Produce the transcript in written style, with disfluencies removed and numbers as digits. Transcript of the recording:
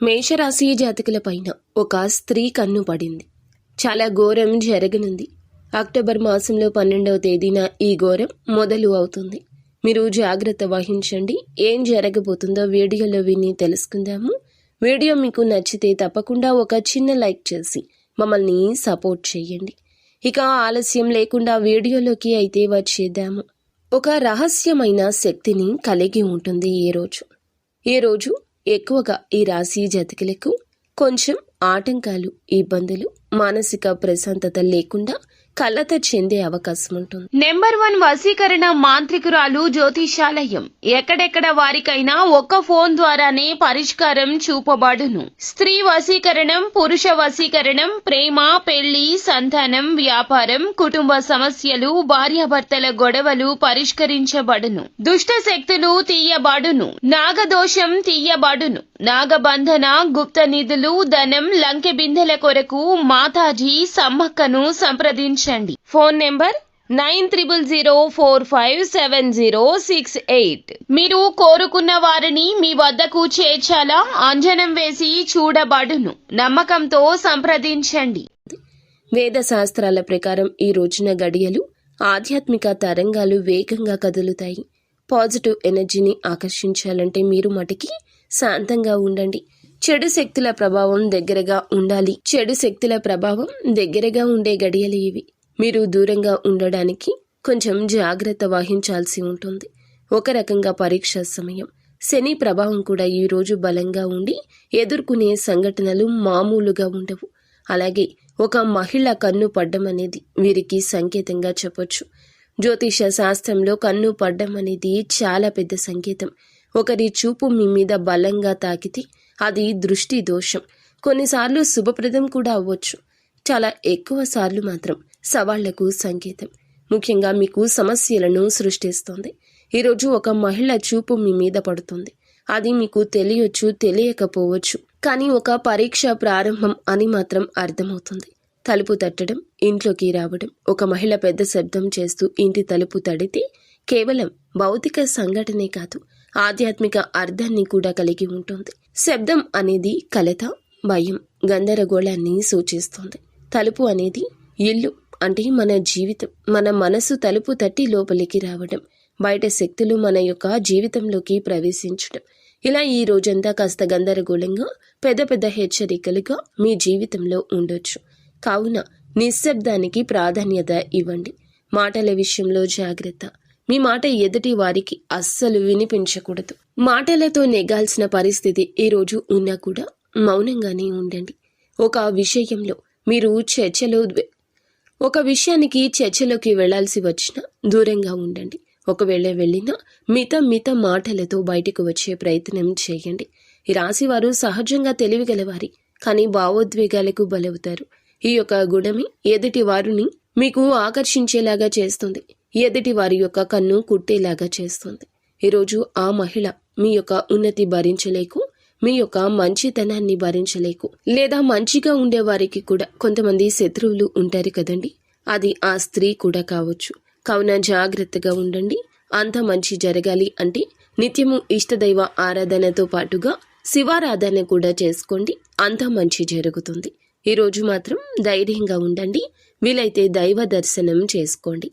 మేషరాశి జాతకుల పైన ఒక స్త్రీ కన్ను పడింది. చాలా ఘోరం జరగనుంది. అక్టోబర్ మాసంలో 12వ తేదీన ఈ ఘోరం మొదలు అవుతుంది. మీరు జాగ్రత్త వహించండి. ఏం జరగబోతుందో వీడియోలో విని తెలుసుకుందాము. వీడియో మీకు నచ్చితే తప్పకుండా ఒక చిన్న లైక్ చేసి మమ్మల్ని సపోర్ట్ చేయండి. ఇక ఆలస్యం లేకుండా వీడియోలోకి అయితే వచ్చేద్దాము. ఒక రహస్యమైన శక్తిని కలిగి ఉంటుంది ఈ రోజు ఎక్కువగా ఈ రాశి జాతకులకు కొంచెం ఆటంకాలు, ఇబ్బందులు, మానసిక ప్రశాంతత లేకుండా కలత చెందే అవకాశం ఉంటుంది. నెంబర్ 1 వశీకరణ మాంత్రికురాలు జ్యోతిషాలయం. ఎక్కడెక్కడ వారికైనా ఒక్క ఫోన్ ద్వారానే పరిష్కారం చూపబడును. స్త్రీ వశీకరణం, పురుష వశీకరణం, ప్రేమ, పెళ్లి, సంతానం, వ్యాపారం, కుటుంబ సమస్యలు, భార్యాభర్తల గొడవలు పరిష్కరించబడును. దుష్ట శక్తులు తీయబడును. నాగదోషం తీయబడును. నాగబంధన, గుప్త నిధులు, ధనం, లంకె బిందెల కొరకు మాతాజీ సమ్మక్కను సంప్రదించండి. Phone number 9000457068. మీరు కోరుకున్న వారిని మీ వద్దకు చేర్చాలా? అంజనం వేసి చూడబడును. నమ్మకంతో సంప్రదించండి. వేద శాస్త్రాల ప్రకారం ఈ రోజున గడియలు ఆధ్యాత్మిక తరంగాలు వేగంగా కదులుతాయి. పాజిటివ్ ఎనర్జీని ఆకర్షించాలంటే మీరు మటికి శాంతంగా ఉండండి. చెడు శక్తుల ప్రభావం దగ్గరగా ఉండే గడియలు ఇవి. మీరు దూరంగా ఉండడానికి కొంచెం జాగ్రత్త వహించాల్సి ఉంటుంది. ఒక రకంగా పరీక్ష సమయం. శని ప్రభావం కూడా ఈ రోజు బలంగా ఉండి ఎదుర్కొనే సంఘటనలు మామూలుగా ఉండవు. అలాగే ఒక మహిళ కన్ను పడ్డం అనేది వీరికి సంకేతంగా చెప్పొచ్చు. జ్యోతిష శాస్త్రంలో కన్ను పడ్డం అనేది చాలా పెద్ద సంకేతం. ఒకరి చూపు మీ మీద బలంగా తాకితే అది దృష్టి దోషం. కొన్నిసార్లు శుభప్రదం కూడా అవ్వచ్చు. చాలా ఎక్కువ సార్లు మాత్రం సవాళ్లకు సంకేతం. ముఖ్యంగా మీకు సమస్యలను సృష్టిస్తోంది. ఈరోజు ఒక మహిళ చూపు మీ మీద పడుతుంది. అది మీకు తెలియచ్చు, తెలియకపోవచ్చు. కానీ ఒక పరీక్ష ప్రారంభం అని మాత్రం అర్థమవుతుంది. తలుపు తట్టడం, ఇంట్లోకి రావడం. ఒక మహిళ పెద్ద శబ్దం చేస్తూ ఇంటి తలుపు తడితే కేవలం భౌతిక సంఘటనే కాదు, ఆధ్యాత్మిక అర్థాన్ని కూడా కలిగి ఉంటుంది. శబ్దం అనేది కలత, భయం, గందరగోళాన్ని సూచిస్తుంది. తలుపు అనేది ఇల్లు, అంటే మన జీవితం. మన మనసు తలుపు తట్టి లోపలికి రావడం, బయట శక్తులు మన యొక్క జీవితంలోకి ప్రవేశించడం. ఇలా ఈ రోజంతా కాస్త గందరగోళంగా, పెద్ద పెద్ద హెచ్చరికలుగా మీ జీవితంలో ఉండొచ్చు. కావున నిశ్శబ్దానికి ప్రాధాన్యత ఇవ్వండి. మాటల విషయంలో జాగ్రత్త. మీ మాట ఎదుటి వారికి అస్సలు వినిపించకూడదు. మాటలతో నెగ్గాల్సిన పరిస్థితి ఈ రోజు ఉన్నా కూడా మౌనంగానే ఉండండి. ఒక విషయానికి చర్చలోకి వెళ్లాల్సి వచ్చినా దూరంగా ఉండండి. ఒకవేళ వెళ్ళినా మిత మాటలతో బయటకు వచ్చే ప్రయత్నం చేయండి. ఈ రాశివారు సహజంగా తెలివిగలవారి, కానీ భావోద్వేగాలకు బలవుతారు. ఈ యొక్క గుణమే ఎదుటి వారిని మీకు ఆకర్షించేలాగా చేస్తుంది. ఎదుటి వారి యొక్క కన్ను కుట్టేలాగా చేస్తుంది. ఈరోజు ఆ మహిళ మీ యొక్క ఉన్నతి భరించలేకు, మీ యొక్క మంచితనాన్ని భరించలేకు, లేదా మంచిగా ఉండేవారికి కూడా కొంతమంది శత్రువులు ఉంటారు కదండి, అది ఆ స్త్రీ కూడా కావచ్చు. కావున జాగ్రత్తగా ఉండండి. అంత మంచి జరగాలి అంటే నిత్యము ఇష్టదైవ ఆరాధనతో పాటుగా శివారాధన కూడా చేసుకోండి. అంత మంచి జరుగుతుంది. ఈరోజు మాత్రం ధైర్యంగా ఉండండి. వీలైతే దైవ దర్శనం చేసుకోండి.